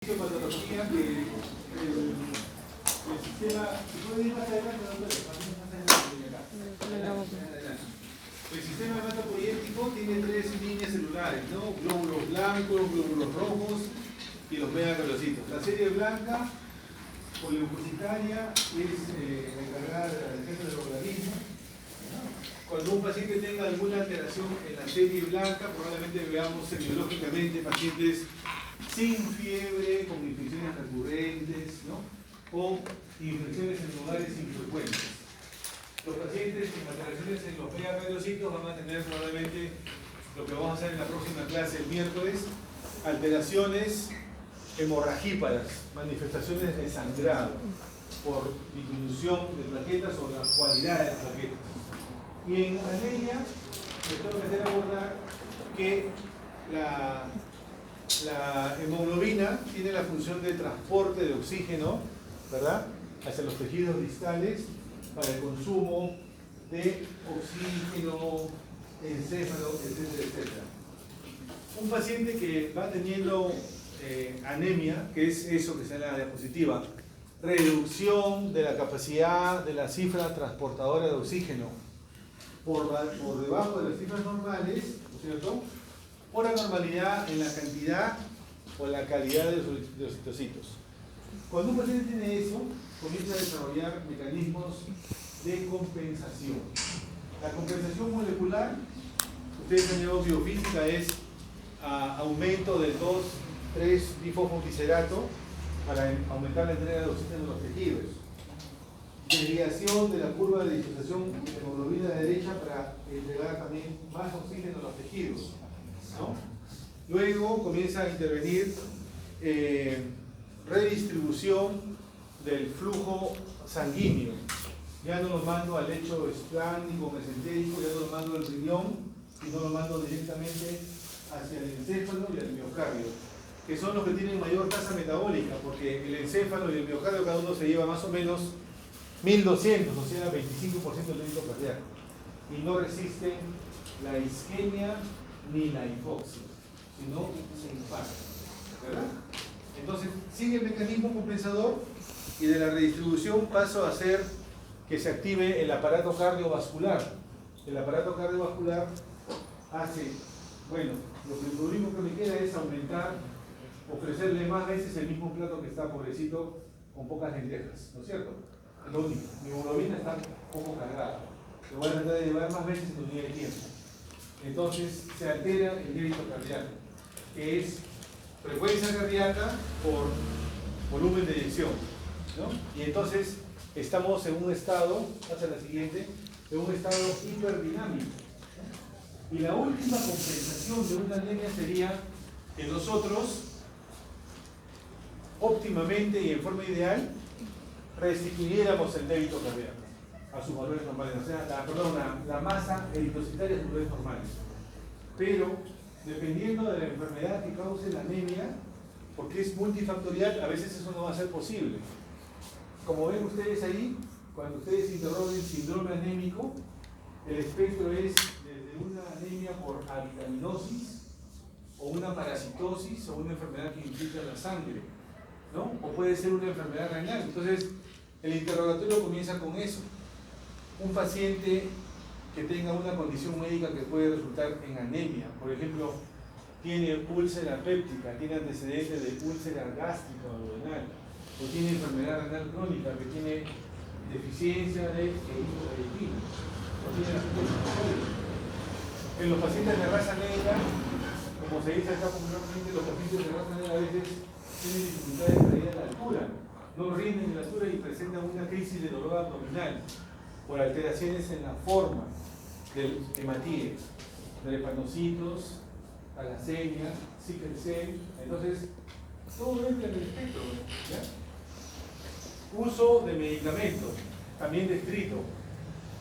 Patología que el sistema, puede ir más adelante, el sistema hematopoyético tiene tres líneas celulares, ¿no? Glóbulos blancos, glóbulos rojos y los megacardiocitos. La serie blanca polileucocitaria es la encargada de la defensa del organismo. Cuando un paciente tenga alguna alteración en la serie blanca, probablemente veamos semiológicamente pacientes sin fiebre, con infecciones recurrentes, ¿no? O infecciones en lugares infrecuentes. Los pacientes con alteraciones en los megacardiocitos van a tener probablemente, lo que vamos a hacer en la próxima clase el miércoles, alteraciones hemorragíparas, manifestaciones de sangrado por disminución de plaquetas o la cualidad de las plaquetas. Y en anemia, les tengo que hacer abordar que la hemoglobina tiene la función de transporte de oxígeno, ¿verdad?, hacia los tejidos distales para el consumo de oxígeno, encéfalo, etcétera, etcétera. Un paciente que va teniendo anemia, que es eso que sale en la diapositiva, reducción de la capacidad de la cifra transportadora de oxígeno por debajo de las cifras normales, ¿no es cierto?, por anormalidad en la cantidad o la calidad de los citocitos. Cuando un paciente tiene eso, comienza a desarrollar mecanismos de compensación. La compensación molecular, ustedes han llevado biofísica, es aumento del 2,3-difosfoglicerato para aumentar la entrega de oxígeno en los tejidos. Desviación de la curva de disociación de hemoglobina derecha para entregar también más oxígeno a los tejidos, ¿no? Luego comienza a intervenir redistribución del flujo sanguíneo. Ya no lo mando al lecho esplánico, mesentérico, ya no lo mando al riñón, sino lo mando directamente hacia el encéfalo y el miocardio, que son los que tienen mayor tasa metabólica, porque el encéfalo y el miocardio cada uno se lleva más o menos 1200, o sea, 25% del débito cardíaco, y no resisten la isquemia ni la hipoxia, sino se infartan, ¿verdad? Entonces sigue el mecanismo compensador y de la redistribución paso a hacer que se active el aparato cardiovascular. El aparato cardiovascular hace, bueno, lo único que me queda es aumentar, ofrecerle más veces el mismo plato que está pobrecito con pocas lentejas, ¿no es cierto? Es lo único. Mi hemoglobina está un poco cargada. Lo voy a tratar de llevar más veces en unidad de tiempo. Entonces se altera el débito cardíaco, que es frecuencia cardíaca por volumen de eyección, ¿no? Y entonces estamos en un estado, pasa la siguiente, en un estado hiperdinámico, ¿no? Y la última compensación de una anemia sería que nosotros, óptimamente y en forma ideal, restituyéramos el débito cardíaco a sus valores normales, o sea, la masa eritrocitaria a sus valores normales. Pero, dependiendo de la enfermedad que cause la anemia, porque es multifactorial, a veces eso no va a ser posible. Como ven ustedes ahí, cuando ustedes interroguen síndrome anémico, el espectro es desde una anemia por avitaminosis, o una parasitosis, o una enfermedad que implica la sangre, ¿no? O puede ser una enfermedad renal. Entonces, el interrogatorio comienza con eso. Un paciente que tenga una condición médica que puede resultar en anemia, por ejemplo, tiene úlcera péptica, tiene antecedentes de úlcera gástrica o duodenal, o tiene enfermedad renal crónica, que tiene deficiencia de eritropoyetina, o tiene en los pacientes de raza negra, como se dice acá popularmente, los pacientes de raza negra a veces tienen dificultades para ir a la altura, no rinden en la altura y presentan una crisis de dolor abdominal por alteraciones en la forma del hematíe, drepanocitos, talasemia, sickle cell. Entonces, todo entra en el espectro, ¿ya? Uso de medicamentos, también descrito.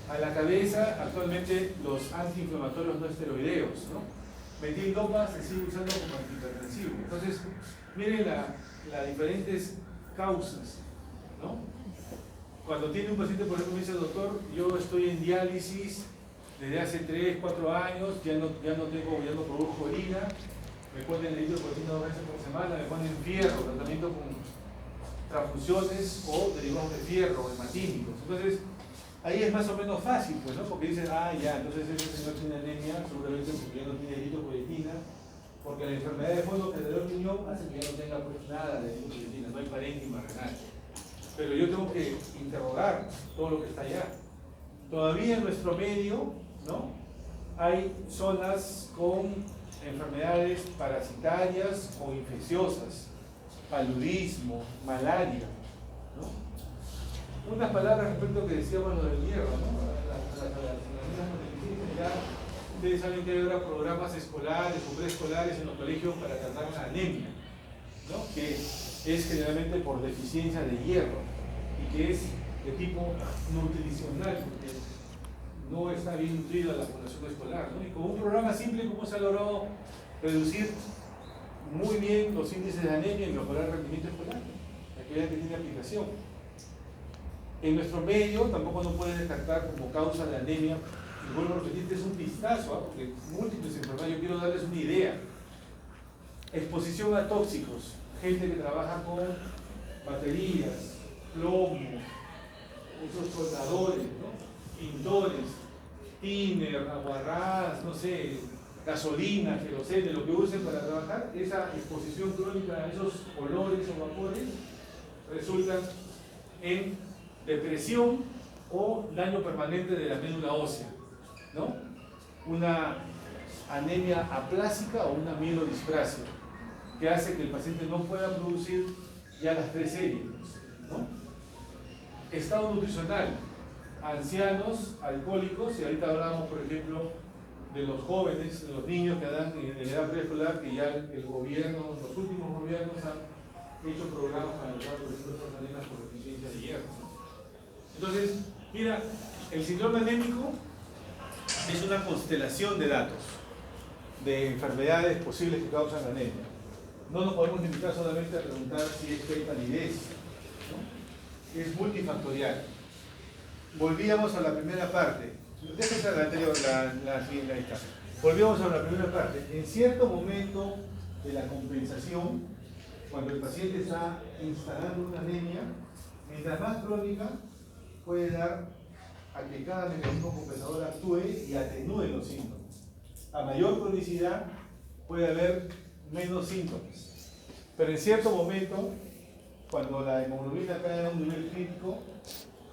A la cabeza, actualmente los antiinflamatorios no esteroideos, ¿no? Metildopa se sigue usando como antihipertensivo. Entonces, miren las diferentes causas, ¿no? Cuando tiene un paciente, por ejemplo, me dice, doctor, yo estoy en diálisis desde hace 3, 4 años, ya no produzco orina, me ponen eritropoyetina 2 veces por semana, me ponen fierro, tratamiento con transfusiones o derivados de fierro, hematímicos. Entonces, ahí es más o menos fácil, pues, ¿no? Porque dicen, ah, ya, entonces ese señor tiene anemia, seguramente porque ya no tiene eritropoyetina, porque la enfermedad de fondo que le da el riñón hace que ya no tenga pues nada de eritropoyetina, no hay parénquima renal. Pero yo tengo que interrogar todo lo que está allá. Todavía en nuestro medio, ¿no?, hay zonas con enfermedades parasitarias o infecciosas, paludismo, malaria, ¿no? Unas palabras respecto a lo que decíamos lo del hierro, ¿no? Ya ustedes saben que hay ahora programas escolares o preescolares en los colegios para tratar la anemia, ¿no?, que es generalmente por deficiencia de hierro y que es de tipo nutricional, porque no está bien nutrida la población escolar, ¿no? Y con un programa simple, ¿cómo se ha logrado reducir muy bien los índices de anemia y mejorar el rendimiento escolar? Aquella que tiene aplicación. En nuestro medio tampoco no puede descartar como causa de anemia, y vuelvo a repetir, es un vistazo, ¿eh?, porque múltiples enfermedades, yo quiero darles una idea. Exposición a tóxicos, gente que trabaja con baterías, plomo, esos soldadores, ¿no?, pintores, tiner, aguarrás, no sé, gasolina, querosene, lo que usen para trabajar, esa exposición crónica a esos olores o vapores resulta en depresión o daño permanente de la médula ósea, ¿no? Una anemia aplásica o una mielodisplasia, que hace que el paciente no pueda producir ya las 3 series, ¿no? Estado nutricional, ancianos, alcohólicos, y ahorita hablamos, por ejemplo, de los jóvenes, de los niños que dan en edad preescolar, que ya el gobierno, los últimos gobiernos han hecho programas para ayudar, por ejemplo, a estas anemias por deficiencia de hierro, ¿no? Entonces, mira, el síndrome anémico es una constelación de datos de enfermedades posibles que causan anemia. No nos podemos limitar solamente a preguntar si es que hay palidez, ¿no? Es multifactorial. Volvíamos a la primera parte. Déjense la anterior, la siguiente, ahí está. Volvíamos a la primera parte. En cierto momento de la compensación, cuando el paciente está instalando una anemia, mientras más crónica, puede dar a que cada mecanismo compensador actúe y atenúe los síntomas. A mayor cronicidad puede haber menos síntomas. Pero en cierto momento, cuando la hemoglobina cae a un nivel crítico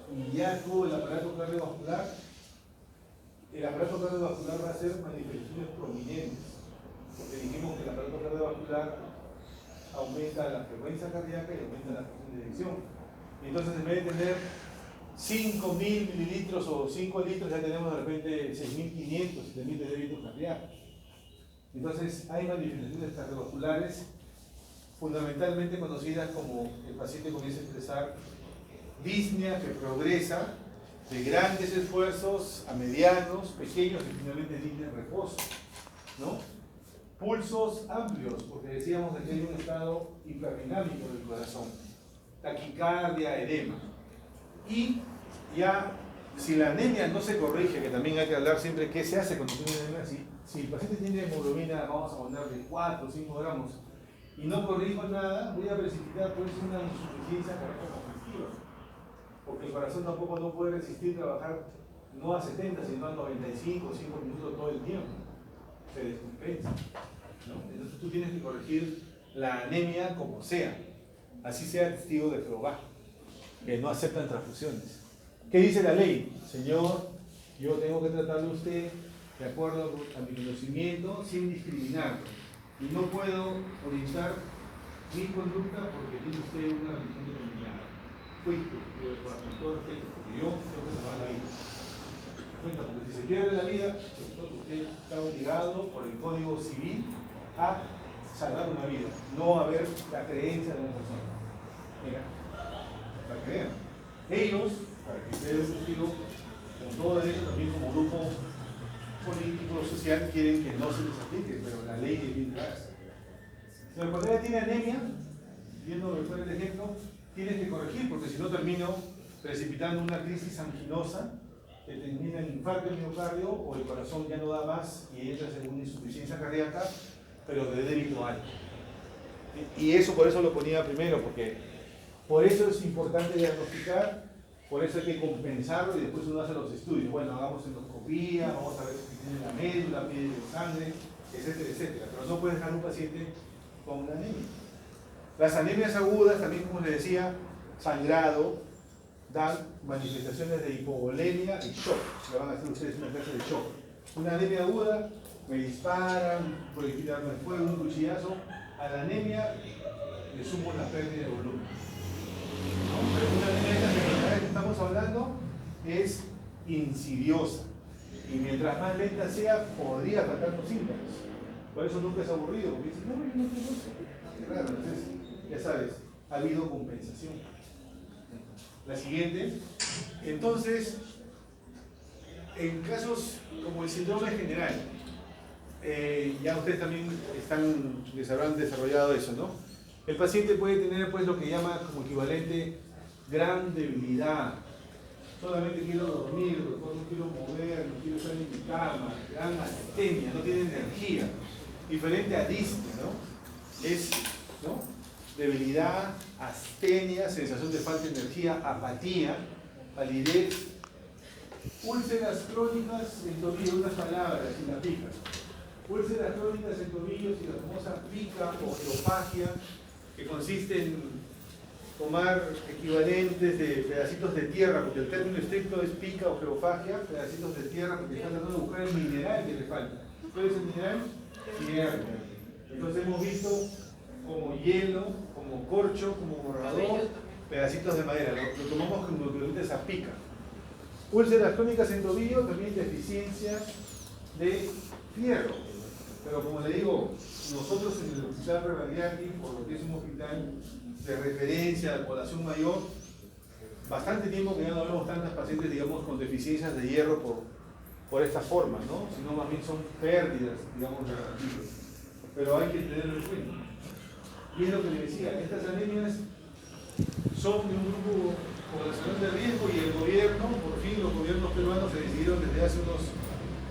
y ya actuó el aparato cardiovascular va a hacer manifestaciones prominentes. Porque dijimos que el aparato cardiovascular aumenta la frecuencia cardíaca y aumenta la presión de eyección. Entonces, en vez de tener 5.000 mililitros o 5 litros, ya tenemos de repente 6.500, 7.000 de débitos cardíacos. Entonces, hay manifestaciones cardiovasculares fundamentalmente conocidas como el paciente comienza a expresar disnea que progresa de grandes esfuerzos a medianos, pequeños y finalmente disnea en reposo, ¿no? Pulsos amplios, porque decíamos que hay un estado hiperdinámico del corazón, taquicardia, edema. Y ya, si la anemia no se corrige, que también hay que hablar siempre qué se hace cuando tiene anemia, si el paciente tiene hemoglobina, vamos a poner de 4 o 5 gramos, y no corrijo nada, voy a precipitar pues una insuficiencia cardíaca conflictiva, porque el corazón tampoco no puede resistir trabajar no a 70, sino a 95 o 5 minutos todo el tiempo, se descompensa, ¿no? Entonces tú tienes que corregir la anemia como sea, así sea testigo de Jehová, que no aceptan transfusiones. ¿Qué dice la ley? Señor, yo tengo que tratarle a usted de acuerdo a mi conocimiento sin discriminarlo. Y no puedo orientar mi conducta porque tiene usted una religión determinada. Fuiste, con todo respeto, porque yo tengo que salvar la vida. Porque si se pierde la vida, entonces usted está obligado por el Código Civil a salvar una vida, no a ver la creencia de una persona. Mira, para que vean. Ellos, para que ustedes un testigo, con todo derecho, también como grupo político, social, quieren que no se les aplique, pero la ley es bien clara. Si la persona tiene anemia, viendo después el ejemplo, tienes que corregir, porque si no termino precipitando una crisis anginosa que termina en infarto del miocardio o el corazón ya no da más y entras en una insuficiencia cardíaca pero de débito alto. Y eso por eso lo ponía primero, porque por eso es importante diagnosticar, por eso hay que compensarlo y después uno hace los estudios. Bueno, hagamos endoscopía, vamos a ver si tiene la médula, pide sangre, etcétera, etcétera. Pero no puedes dejar un paciente con una anemia. Las anemias agudas, también como les decía, sangrado, dan manifestaciones de hipovolemia y shock. Le van a hacer ustedes una clase de shock. Una anemia aguda, me disparan, proyectil de arma de fuego, un cuchillazo. A la anemia le sumo la pérdida de volumen. ¿No? Pero una anemia de estas enfermedades que estamos hablando es insidiosa. Y mientras más lenta sea, podría atacar los síntomas. Por eso nunca es aburrido, porque dices, no, yo no tengo eso. Qué raro, entonces, ya sabes, ha habido compensación. La siguiente. Entonces, en casos como el síndrome general, ya ustedes también les habrán desarrollado eso, ¿no? El paciente puede tener pues lo que llama como equivalente gran debilidad. Solamente quiero dormir, doctor, no quiero mover, no quiero estar en mi cama, gran astenia, no tiene energía. Diferente a disnea, ¿no? Es, ¿no? Debilidad, astenia, sensación de falta de energía, apatía, palidez, úlceras crónicas en tobillo, unas palabras, y la pica. Úlceras crónicas en tobillos y la famosa pica o geofagia, que consiste en tomar equivalentes de pedacitos de tierra, porque el término estricto es pica o geofagia, pedacitos de tierra, porque están tratando de buscar el mineral que le falta. ¿Cuál es el mineral? Hierro. Entonces hemos visto como hielo, como corcho, como borrador, pedacitos de madera. Lo tomamos como equivalente a esa pica. Úlceras crónicas en tobillo, también deficiencia de fierro. Pero como le digo, nosotros en el Hospital Rebagliati, por lo que es un hospital de referencia de población mayor, bastante tiempo que ya no vemos tantas pacientes, digamos, con deficiencias de hierro por esta forma, ¿no? Sino más bien son pérdidas, digamos, relativas. Pero hay que tenerlo en cuenta. Y es lo que le decía, estas anemias son de un grupo poblacional de riesgo y el gobierno, por fin los gobiernos peruanos se decidieron desde hace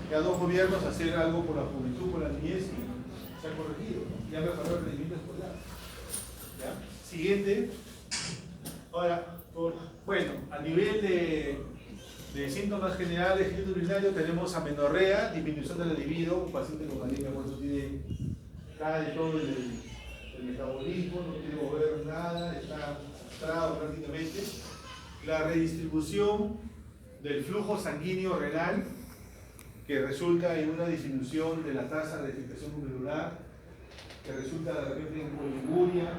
ya 2 gobiernos hacer algo por la juventud, por la niñez y se ha corregido, ¿no? Ya mejoró el rendimiento escolar. ¿Ya? Siguiente. Ahora, bueno, a nivel de síntomas generales del urinario tenemos amenorrea, disminución de la libido, un paciente con anemia cuando cae todo el metabolismo, no quiere mover nada, está castrado prácticamente. La redistribución del flujo sanguíneo renal, que resulta en una disminución de la tasa de filtración glomerular, que resulta de repente en oliguria,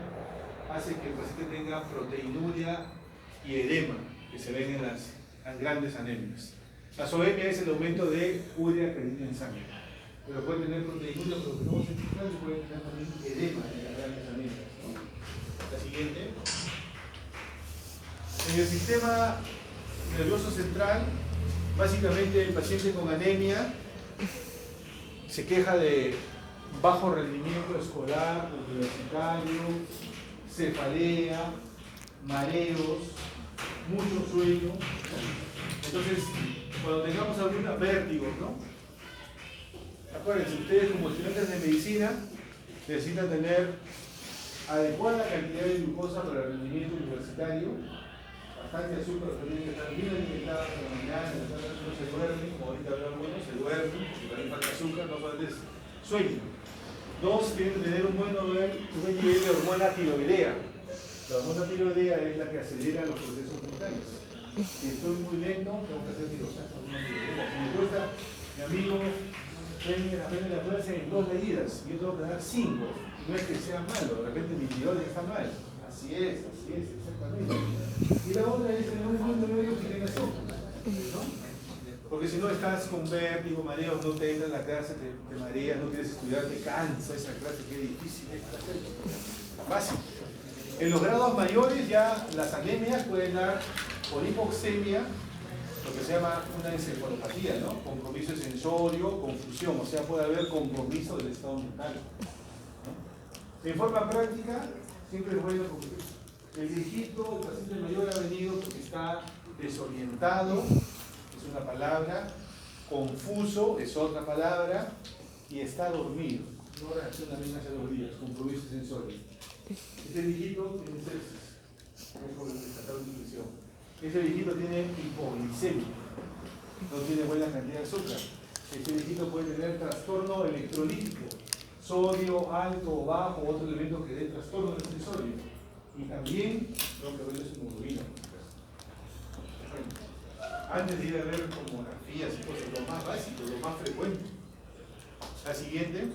hace que el paciente tenga proteinuria y edema, que se ven en las grandes anemias. La zoemia es el aumento de urea creatinina en sangre, pero puede tener proteinuria, pero lo que no se y puede tener también edema en las grandes anemias, ¿no? La siguiente. En el sistema nervioso central, básicamente el paciente con anemia se queja de bajo rendimiento escolar, universitario, cefalea, mareos, mucho sueño. Entonces, cuando tengamos alguna vértigo, ¿no? Acuérdense, ustedes como estudiantes de medicina necesitan tener adecuada cantidad de glucosa para el rendimiento universitario, bastante azúcar, también que están bien alimentados en la mañana, no se duermen, como ahorita hablamos, bueno, se duermen, si también falta azúcar, no falta sueño. 2, tienen que tener un buen nivel de hormona tiroidea. La hormona tiroidea es la que acelera los procesos mentales. Si estoy muy lento, tengo que hacer tiroxina. Si me cuesta, mi amigo, aprende la clase en 2 leídas, y yo tengo que dar 5. No es que sea malo, de repente mi tiroides está mal. Así es, exactamente. Y la otra es tener un buen medio que tenga azúcar, ¿no? Porque si no estás con vértigo, mareos, no te entra en la clase, te mareas, no quieres estudiar, te cansa esa clase, qué difícil es hacer. Fácil. En los grados mayores ya las anemias pueden dar por hipoxemia, lo que se llama una encefalopatía, ¿no? Compromiso sensorio, confusión, o sea, puede haber compromiso del estado mental, ¿no? En forma práctica, siempre es bueno porque el viejito, el paciente mayor ha venido porque está desorientado, es una palabra, confuso es otra palabra, y está dormido. no reacciona bien hacia los días, compromisos sensorios. Este viejito tiene sepsis, por destacar una nutrición. Este viejito tiene hipoglicemia, no tiene buena cantidad de azúcar. Este viejito puede tener trastorno electrolítico, sodio alto o bajo, otro elemento que dé trastorno del sodio. Y también lo que veo es hemoglobina. Antes de ir a ver tomografías y cosas, lo más básico, lo más frecuente. La siguiente.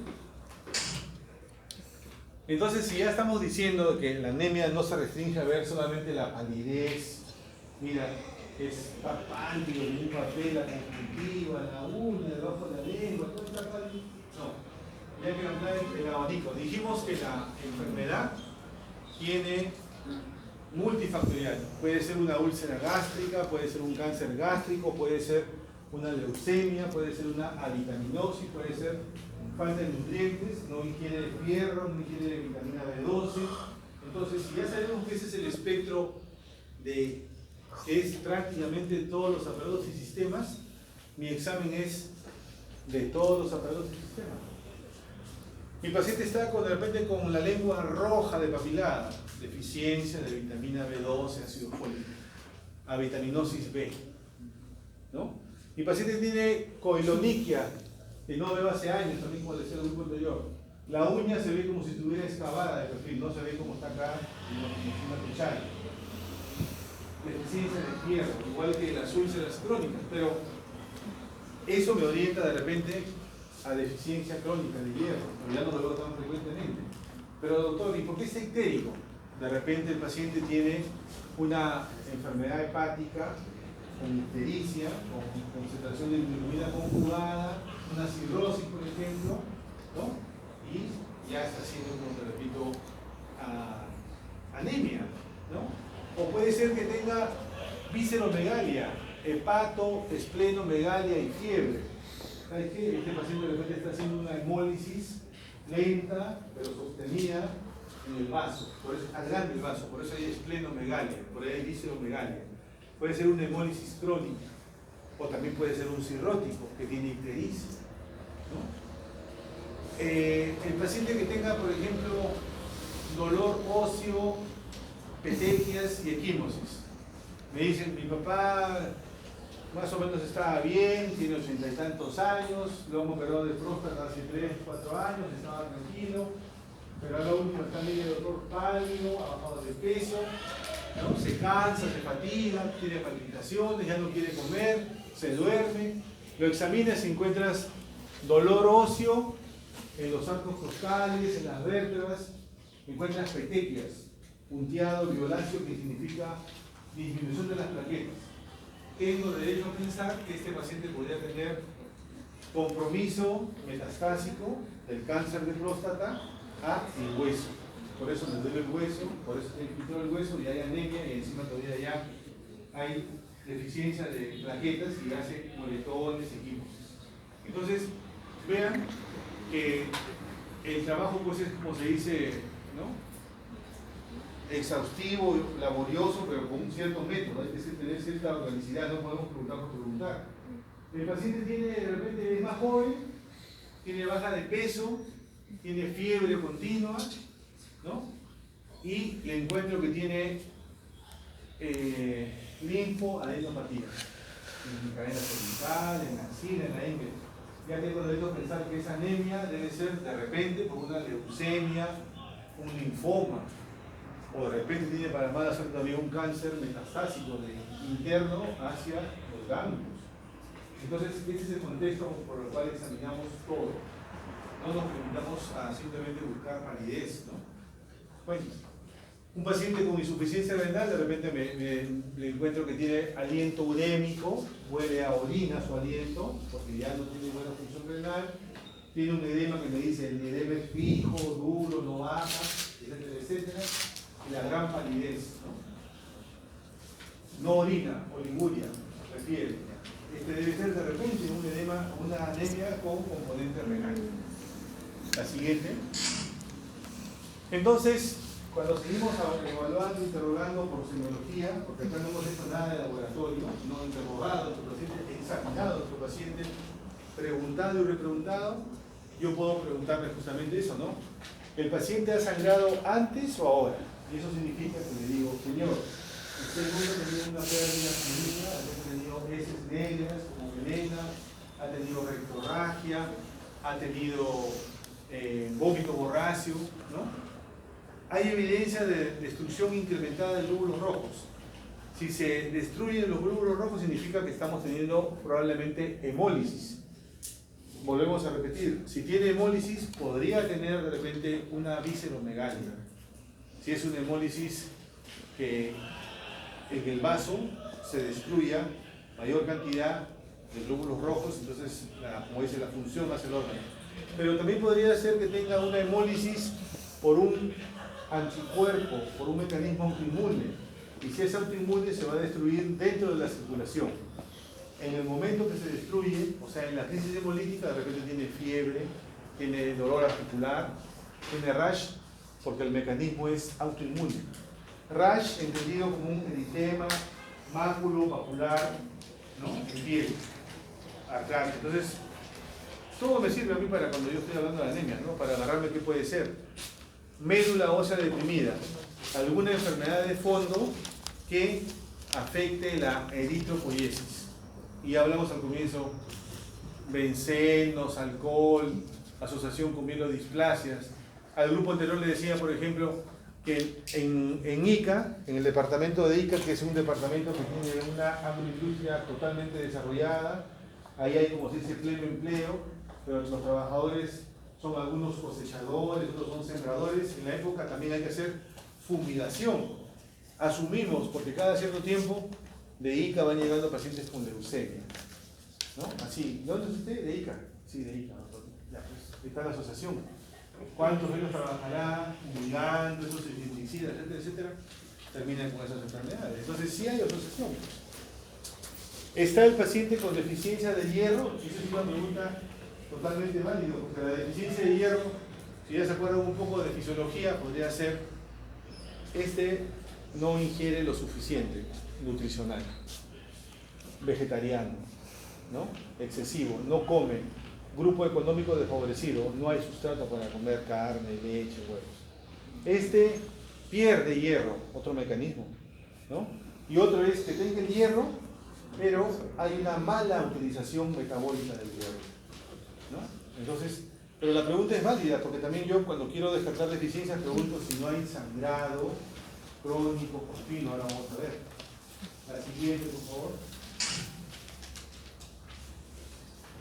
Entonces, si ya estamos diciendo que la anemia no se restringe a ver solamente la palidez, mira, está pálido, tiene un papel, la conjuntiva, la uña, debajo de la lengua, todo está pálido. No, ya que ampliar el abanico. Dijimos que la enfermedad tiene multifactorial. Puede ser una úlcera gástrica, puede ser un cáncer gástrico, puede ser una leucemia, puede ser una avitaminosis, puede ser falta de nutrientes, no ingiere de fierro, no ingiere de vitamina B12. Entonces, si ya sabemos que ese es el espectro de que es prácticamente todos los aparatos y sistemas, mi examen es de todos los aparatos y sistemas. Mi paciente está de repente con la lengua roja de papilada, deficiencia de vitamina B12, ácido fólico, avitaminosis B, ¿no? Mi paciente tiene coiloniquia, que no veo hace años, también como decía el grupo anterior. La uña se ve como si estuviera excavada de perfil, no se ve como está acá, como una cuchara. Deficiencia de hierro, igual que las úlceras crónicas, pero eso me orienta de repente a deficiencia crónica de hierro, pero ya no lo veo tan frecuentemente. Pero doctor, ¿y por qué está ictérico? De repente el paciente tiene una enfermedad hepática con ictericia, con concentración de bilirrubina conjugada, una cirrosis, por ejemplo, ¿no? Y ya está haciendo, como te repito, anemia, ¿no? O puede ser que tenga visceromegalia, hepato, esplenomegalia y fiebre. ¿Sabes qué? Este paciente de repente está haciendo una hemólisis lenta, pero sostenida en el vaso. Por eso está grande el vaso, por eso hay esplenomegalia, por ahí hay visceromegalia. Puede ser una hemólisis crónica, o también puede ser un cirrótico que tiene ictericia, ¿no? El paciente que tenga, por ejemplo, dolor óseo, petequias y equimosis. Me dicen, mi papá más o menos estaba bien, tiene 80 y tantos años, lo hemos operado de próstata hace 3, 4 años, estaba tranquilo, pero ahora último está medio doctor pálido, ha bajado de peso, ¿no? Se cansa, se fatiga, tiene palpitaciones, ya no quiere comer, se duerme. Lo examinas y encuentras dolor óseo en los arcos costales, en las vértebras, encuentras petequias, punteado violáceo, que significa disminución de las plaquetas. Tengo derecho a pensar que este paciente podría tener compromiso metastásico del cáncer de próstata a el hueso. Por eso me duele el hueso, por eso se infiltró el hueso y hay anemia y encima todavía ya hay deficiencia de plaquetas y hace moretones, equimosis. Entonces, vean que el trabajo pues es como se dice, ¿no? Exhaustivo, laborioso, pero con un cierto método, hay que tener cierta organicidad, no podemos preguntar por preguntar. El paciente tiene, de repente, es más joven, tiene baja de peso, tiene fiebre continua, ¿no? Y le encuentro que tiene linfoadenopatía, en la cadena cervical, en la axila, en la ingle. Ya tengo derecho a pensar que esa anemia debe ser de repente por una leucemia, un linfoma, o de repente tiene para mala suerte también un cáncer metastásico interno hacia los ganglios. Entonces, este es el contexto por el cual examinamos todo. No nos limitamos a simplemente buscar palidez, ¿no? Bueno, un paciente con insuficiencia renal, de repente le encuentro que tiene aliento urémico, huele a orina su aliento, porque ya no tiene buena función renal, tiene un edema que me dice el edema es fijo, duro, no baja, etcétera, etcétera. Y la gran palidez, ¿no? No orina, oliguria, refiere. Debe ser de repente un edema, una anemia con componente renal. La siguiente. Entonces, cuando seguimos evaluando, interrogando por semiología, porque acá no hemos hecho nada de laboratorio, no interrogado a nuestro paciente, examinado a nuestro paciente, preguntado y repreguntado, yo puedo preguntarle justamente eso, ¿no? ¿El paciente ha sangrado antes o ahora? Y eso significa que le digo, señor, usted nunca ha tenido una pérdida sanguínea, ha tenido heces negras como melena, ha tenido rectorragia, ha tenido vómito borráceo, ¿no? Hay evidencia de destrucción incrementada de glóbulos rojos. Si se destruyen los glóbulos rojos significa que estamos teniendo probablemente hemólisis. Volvemos a repetir, si tiene hemólisis podría tener de repente una visceromegalia. Si es una hemólisis que en el vaso se destruya mayor cantidad de glóbulos rojos, entonces, como dice, la función hace el órgano. Pero también podría ser que tenga una hemólisis por un anticuerpo, por un mecanismo autoinmune. Y si es autoinmune se va a destruir dentro de la circulación. En el momento que se destruye, o sea, en la crisis hemolítica, de repente tiene fiebre, tiene dolor articular, tiene rash, porque el mecanismo es autoinmune. Rash entendido como un eritema, máculo, papular, ¿no? En piel, artrática. Entonces, todo me sirve a mí para cuando yo estoy hablando de anemia, ¿no? Para agarrarme qué puede ser. Médula ósea deprimida, alguna enfermedad de fondo que afecte la eritropoiesis. Y hablamos al comienzo, bencenos, alcohol, asociación con mielodisplasias. Al grupo anterior le decía, por ejemplo, que en Ica, en el departamento de Ica, que es un departamento que tiene una agroindustria totalmente desarrollada, ahí hay, como se dice, pleno empleo, pero los trabajadores son algunos cosechadores, otros son sembradores. En la época también hay que hacer fumigación. Asumimos, porque cada cierto tiempo de Ica van llegando pacientes con leucemia, ¿no? Así, ¿de dónde es usted? De Ica. Sí, de Ica. Ya, pues, está la asociación. ¿Cuántos años trabajará fumigando, esos insecticidas, etcétera, etcétera? Terminan con esas enfermedades. Entonces sí hay asociación. ¿Está el paciente con deficiencia de hierro? Esa es una pregunta totalmente válida, porque la deficiencia de hierro, si ya se acuerdan un poco de fisiología, podría ser no ingiere lo suficiente nutricional, vegetariano, ¿no? Excesivo, no come, grupo económico desfavorecido, no hay sustrato para comer carne, leche, huevos. Pierde hierro, otro mecanismo, ¿no? Y otro es que tenga el hierro, pero hay una mala utilización metabólica del hierro, ¿no? Entonces, pero la pregunta es válida, porque también yo cuando quiero descartar deficiencias pregunto si no hay sangrado crónico, continuo. Ahora vamos a ver. La siguiente, por favor.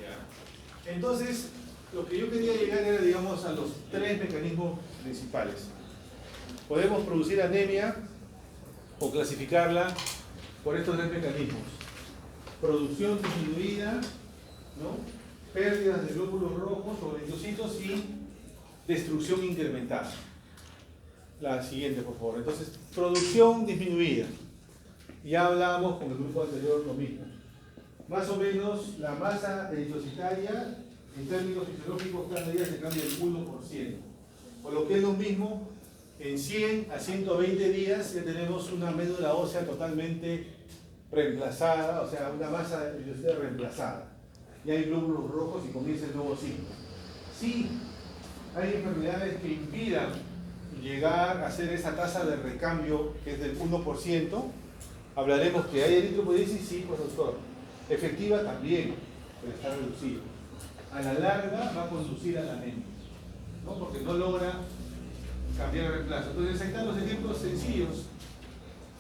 Ya. Entonces, lo que yo quería llegar era, digamos, a los tres mecanismos principales. Podemos producir anemia o clasificarla por estos tres mecanismos. Producción disminuida, ¿no? Pérdidas de glóbulos rojos o eritrocitos y destrucción incrementada. La siguiente, por favor. Entonces, producción disminuida. Ya hablábamos con el grupo anterior lo mismo. Más o menos la masa eritrocitaria en términos fisiológicos cada día se cambia el 1%. Por lo que es lo mismo, en 100 a 120 días ya tenemos una médula ósea totalmente reemplazada, o sea, una masa eritrocitaria reemplazada. Ya hay glóbulos rojos y comienza el nuevo ciclo. Sí, hay enfermedades que impidan llegar a hacer esa tasa de recambio que es del 1%. Hablaremos que hay eritropoiesis, sí, pues doctor. Efectiva también, pero está reducido. A la larga va a conducir a la anemia, ¿no? Porque no logra cambiar el reemplazo. Entonces ahí están los ejemplos sencillos.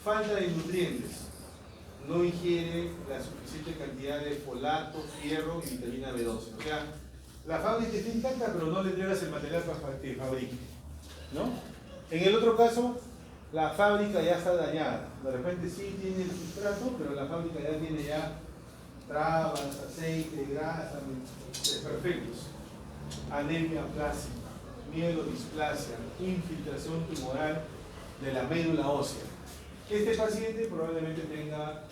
Falta de nutrientes. No ingiere la suficiente cantidad de folato, fierro y vitamina B12. O sea, la fábrica está intacta, pero no le entregas el material para que fabrique, ¿no? En el otro caso, la fábrica ya está dañada. De repente sí tiene el sustrato, pero la fábrica ya tiene trabas, aceite, grasa, desperfectos. Anemia plástica, mielodisplasia, infiltración tumoral de la médula ósea. Este paciente probablemente tenga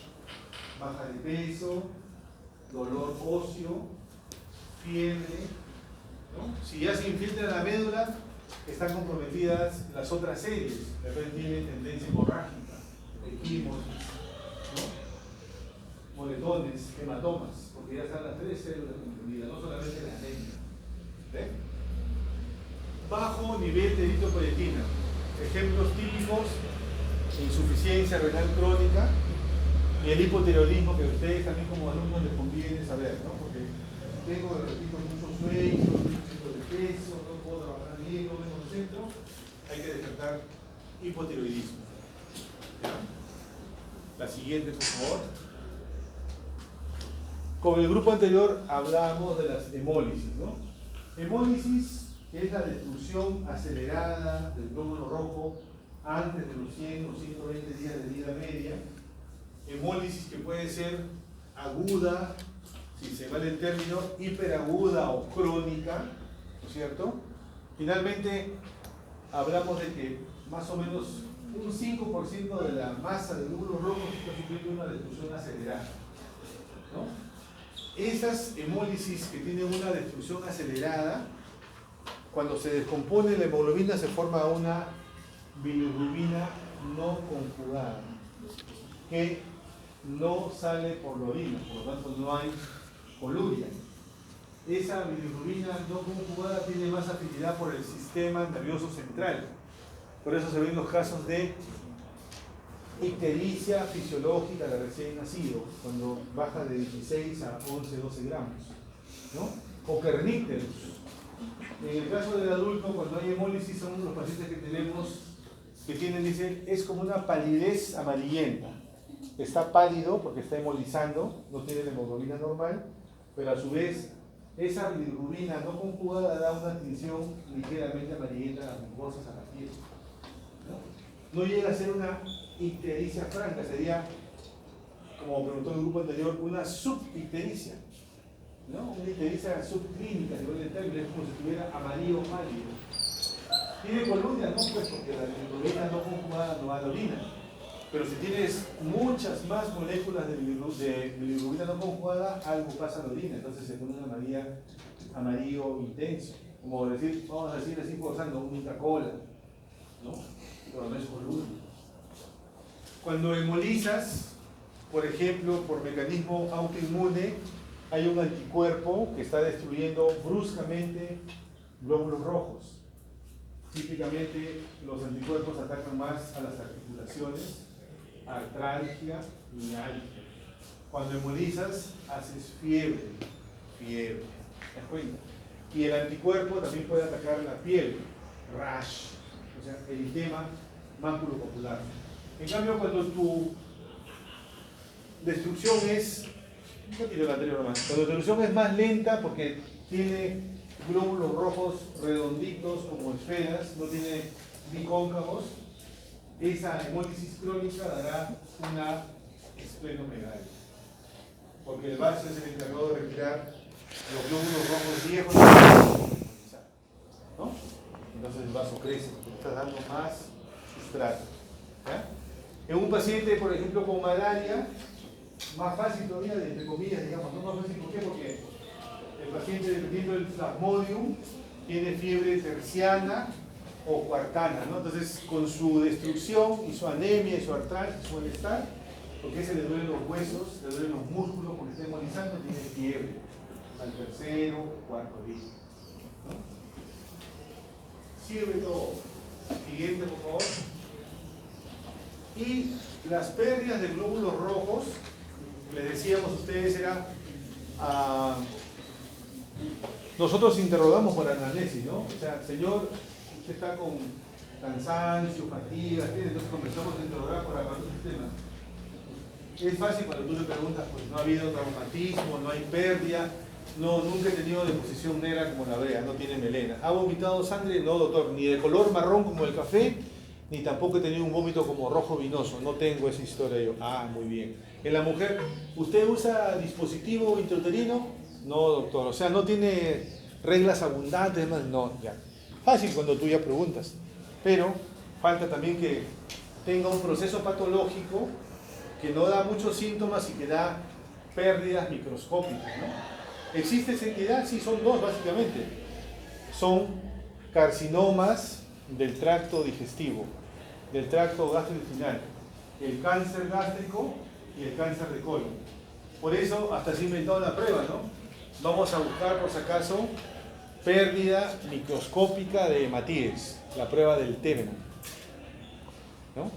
baja de peso, dolor óseo, fiebre, ¿no? Si ya se infiltra la médula, están comprometidas las otras series. De repente tiene tendencia hemorrágica, equimosis, ¿no? Moretones, hematomas, porque ya están las tres células comprimidas, no solamente la anemia. ¿Ve? Bajo nivel de eritropoyetina. Ejemplos típicos: insuficiencia renal crónica y el hipotiroidismo, que a ustedes también como alumnos les conviene saber, ¿no? Porque tengo, repito, muchos sueños, mucho de peso, no puedo trabajar bien, no me concentro, hay que descartar hipotiroidismo. ¿Ya? La siguiente, por favor. Con el grupo anterior hablábamos de las hemólisis, ¿no? Hemólisis es la destrucción acelerada del glóbulo rojo antes de los 100 o 120 días de vida media. Hemólisis que puede ser aguda, si se vale el término, hiperaguda o crónica, ¿no es cierto? Finalmente, hablamos de que más o menos un 5% de la masa del glóbulo rojo está sufriendo una destrucción acelerada, ¿no? Esas hemólisis que tienen una destrucción acelerada, cuando se descompone la hemoglobina se forma una bilirrubina no conjugada, que no sale por la orina, por lo tanto no hay coluria. Esa bilirrubina no conjugada tiene más afinidad por el sistema nervioso central. Por eso se ven los casos de ictericia fisiológica de recién nacido, cuando baja de 16 a 11, 12 gramos, ¿no? O kernícteros. En el caso del adulto, cuando hay hemólisis, son los pacientes que tenemos que tienen, dice, es como una palidez amarillenta. Está pálido porque está hemolizando, no tiene la hemoglobina normal, pero a su vez esa bilirrubina no conjugada da una tinción ligeramente amarillenta a las mucosas, a la piel. No llega a ser una ictericia franca, sería, como preguntó el grupo anterior, una subictericia, ¿no? Una ictericia subclínica, es como si estuviera amarillo pálido. Tiene coluria, no, pues porque la bilirrubina no conjugada no va a la orina. Pero si tienes muchas más moléculas de bilirrubina no conjugada, algo pasa en la orina, entonces se pone un amarillo intenso. Como decir, vamos a decir así forzando, un Inca-Cola, ¿no? Pero no es coluria. Cuando hemolizas, por ejemplo, por mecanismo autoinmune, hay un anticuerpo que está destruyendo bruscamente glóbulos rojos. Típicamente los anticuerpos atacan más a las articulaciones, artralgia y mialgia. Cuando hemolizas, haces fiebre. ¿Te das cuenta? Y el anticuerpo también puede atacar la piel, rash, o sea, eritema maculopapular. En cambio, cuando tu destrucción es, cuando tu destrucción es más lenta porque tiene glóbulos rojos redonditos como esferas, no tiene bicóncavos, esa hemólisis crónica dará una esplenomegalia, porque el vaso es el encargado de retirar los glóbulos rojos viejos, ¿no? Entonces el vaso crece, porque está dando más sustrato. ¿Ya? En un paciente, por ejemplo, con malaria, más fácil todavía, entre comillas, digamos, no más fácil, ¿por qué? Porque el paciente, dependiendo del plasmodium, tiene fiebre terciana o cuartana, ¿no? Entonces, con su destrucción y su anemia y su artralgia y su malestar, porque se le duelen los huesos, le duelen los músculos porque está hemolizando, tiene fiebre al tercero o cuarto día, ¿no? Sirve todo. Siguiente, por favor. Y las pérdidas de glóbulos rojos, les decíamos a ustedes, era nosotros interrogamos por anamnesis, ¿no? O sea, señor, usted está con cansancio, fatiga, entonces comenzamos a interrogar por aparato sistema. Es fácil cuando tú le preguntas, pues no ha habido traumatismo, no hay pérdida, no, nunca he tenido deposición negra como la brea, no tiene melena. ¿Ha vomitado sangre? No, doctor, ni de color marrón como el café, ni tampoco he tenido un vómito como rojo vinoso, no tengo esa historia yo. Ah, muy bien. En la mujer, ¿usted usa dispositivo intrauterino? No, doctor, o sea, no tiene reglas abundantes, más, no, ya. Fácil cuando tú ya preguntas, pero falta también que tenga un proceso patológico que no da muchos síntomas y que da pérdidas microscópicas, ¿no? ¿Existe esa entidad? Sí, son dos básicamente. Son carcinomas del tracto digestivo, del tracto gastrointestinal, el cáncer gástrico y el cáncer de colon. Por eso hasta se ha inventado la prueba, ¿no? Vamos a buscar por si acaso pérdida microscópica de hematíes, la prueba del Tevenon, ¿no?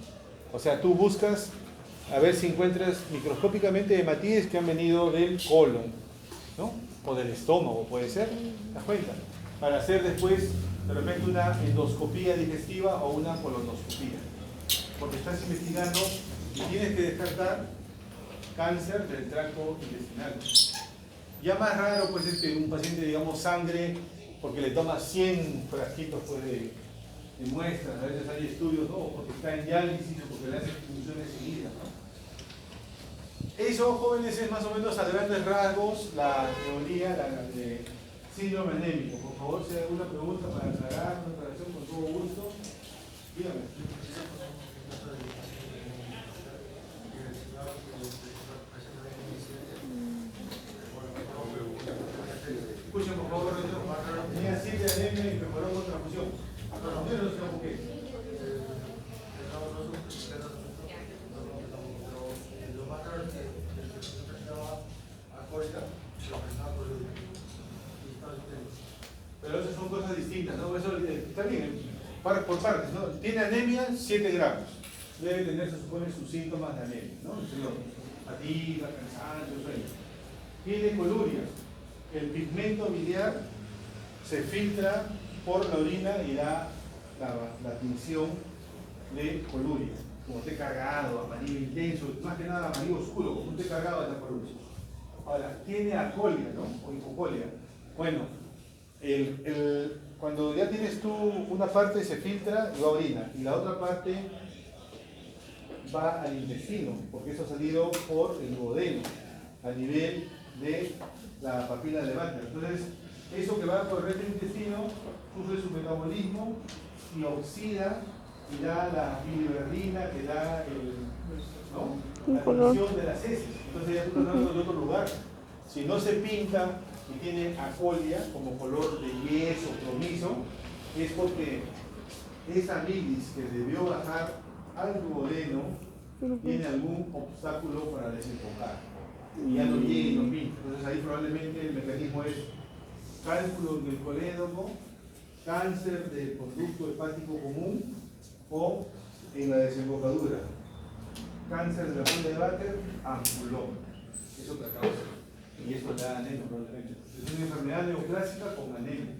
O sea, tú buscas a ver si encuentras microscópicamente hematíes que han venido del colon, ¿no? O del estómago, puede ser, ¿te das cuenta? Para hacer después, de repente, una endoscopía digestiva o una colonoscopía. Porque estás investigando y tienes que descartar cáncer del tracto intestinal. Ya más raro pues es que un paciente, digamos, sangre, porque le toma 100 frasquitos pues, de muestras, a veces hay estudios, ¿no? Porque está en diálisis o porque le hacen funciones seguidas, ¿no? Eso, jóvenes, es más o menos a grandes rasgos la teoría de síndrome anémico. Por favor, si hay alguna pregunta para aclarar una aclaración, con todo gusto, dígame. Escuchen, por favor, tenía 7 de anemia y preparó con transfusión. ¿Transfusión no sé por qué? Pero esas son cosas distintas, ¿no? Eso está bien, por partes, ¿no? Tiene anemia, 7 gramos. Debe tener, se supone, sus síntomas de anemia, ¿no? Fatiga, cansancio, sueño. Tiene coluria. El pigmento biliar se filtra por la orina y da la tinción de coluria. Como té cargado, amarillo intenso, más que nada amarillo oscuro, como un té cargado de la coluria. Ahora, tiene acolia, ¿no? O hipocolia. Bueno, cuando ya tienes tú una parte se filtra y va a orina, y la otra parte va al intestino, porque eso ha salido por el duodeno, a nivel de la papila de Baker. Entonces, eso que va por el intestino sufre su metabolismo y oxida y da la biliverrina, que da la tinción de las heces. Entonces ya tú estás hablando de otro lugar. Si no se pinta y tiene acolia como color de yeso, plomizo, es porque esa bilis que debió bajar al duodeno tiene algún obstáculo para desembocar y ya no llega y no pinta. Entonces ahí probablemente el mecanismo es cálculo del colédoco, cáncer del conducto hepático común o en la desembocadura, cáncer de la bola de Baker, ampuloma. Es otra causa. Y eso le da anemia probablemente. Es una enfermedad neoclásica con anemia.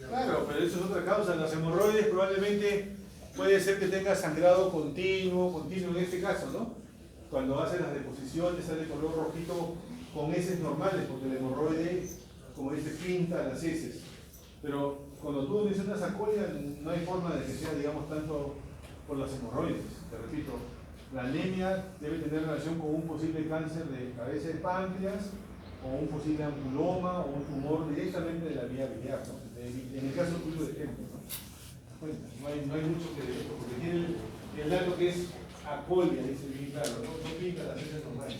Claro, pero eso es otra causa. Las hemorroides probablemente puede ser que tenga sangrado continuo en este caso, ¿no? Cuando hace las deposiciones sale color rojito con heces normales, porque el hemorroide, como dice, pinta las heces. Pero cuando tú mencionas acolia, no hay forma de que sea, digamos, tanto por las hemorroides. Te repito, la anemia debe tener relación con un posible cáncer de cabeza de páncreas, o un posible ampuloma, o un tumor directamente de la vía biliar, ¿no? En el caso tuyo de ejemplo, ¿no? Bueno, no hay mucho que decir, porque tiene el dato que es acolia, dice bien claro, no pinta las heces normales.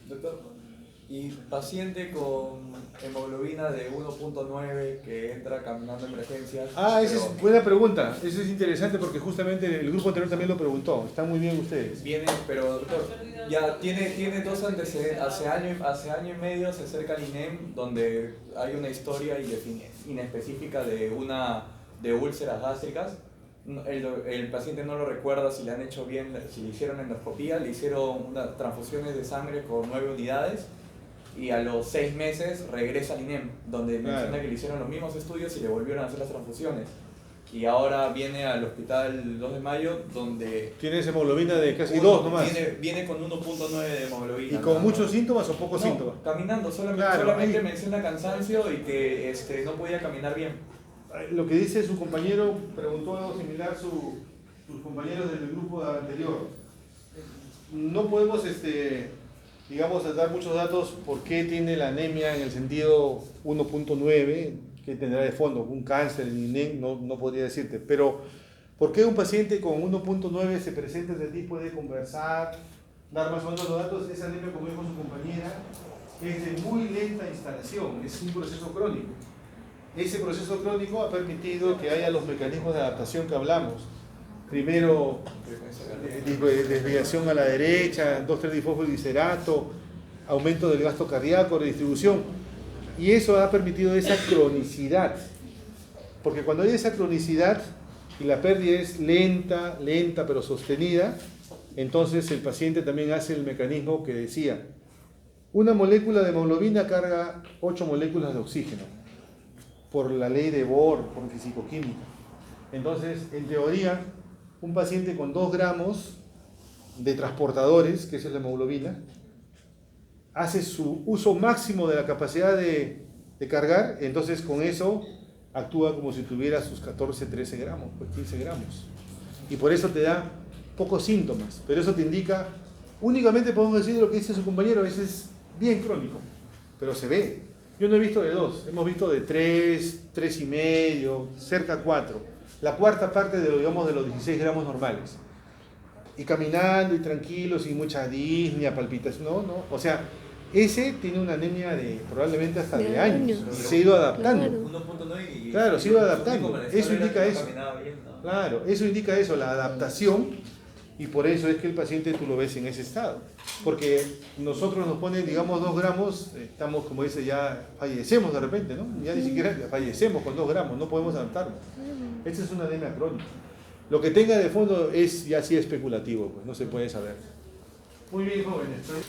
Doctor, y paciente con hemoglobina de 1.9 que entra caminando en emergencias. Esa es buena pregunta. Eso es interesante porque justamente el grupo anterior también lo preguntó. Están muy bien ustedes. Viene, pero doctor, ya tiene 2 antecedentes. Hace año y medio se acerca al INEM, donde hay una historia inespecífica de úlceras gástricas. El paciente no lo recuerda si le han hecho bien, si le hicieron endoscopía, le hicieron unas transfusiones de sangre con 9 unidades. Y a los 6 meses regresa al INEM, donde menciona que le hicieron los mismos estudios y le volvieron a hacer las transfusiones. Y ahora viene al hospital 2 de mayo, donde... Tienes hemoglobina de casi 2 nomás. Viene con 1.9 de hemoglobina. ¿Y con muchos síntomas o pocos síntomas? Caminando, solamente menciona cansancio y que no podía caminar bien. Lo que dice su compañero, preguntó algo similar sus compañeros del grupo anterior. No podemos... digamos, dar muchos datos por qué tiene la anemia en el sentido 1.9, que tendrá de fondo un cáncer, no podría decirte, pero ¿por qué un paciente con 1.9 se presenta ese tipo de conversar, dar más o menos los datos? Esa anemia, como dijo su compañera, es de muy lenta instalación, es un proceso crónico. Ese proceso crónico ha permitido que haya los mecanismos de adaptación que hablamos. primero desviación a la derecha, 2-3 difosfoglicerato, aumento del gasto cardíaco, redistribución. Y eso ha permitido esa cronicidad. Porque cuando hay esa cronicidad y la pérdida es lenta pero sostenida, entonces el paciente también hace el mecanismo que decía. Una molécula de hemoglobina carga 8 moléculas de oxígeno, por la ley de Bohr, por fisicoquímica. Entonces, en teoría, un paciente con 2 gramos de transportadores, que es la hemoglobina, hace su uso máximo de la capacidad de cargar, entonces con eso actúa como si tuviera sus 14, 13 gramos, pues 15 gramos. Y por eso te da pocos síntomas, pero eso te indica, únicamente podemos decir lo que dice su compañero, a veces es bien crónico, pero se ve. Yo no he visto de 2, hemos visto de 3, 3,5, cerca 4. La cuarta parte de, digamos, de los 16 gramos normales. Y caminando y tranquilo, sin mucha disnea, palpitación, no. O sea, ese tiene una anemia de probablemente hasta de años. Y se ha ido adaptando. Claro, se ha ido adaptando. Eso indica eso. Claro, eso indica eso, la adaptación. Y por eso es que el paciente tú lo ves en ese estado. Porque nosotros nos ponen, digamos, 2 gramos, estamos, como dice, ya fallecemos de repente, ¿no? Ya ni siquiera fallecemos con 2 gramos, no podemos adaptarnos. Esta es una anemia crónica. Lo que tenga de fondo es ya sí especulativo, pues no se puede saber. Muy bien, jóvenes.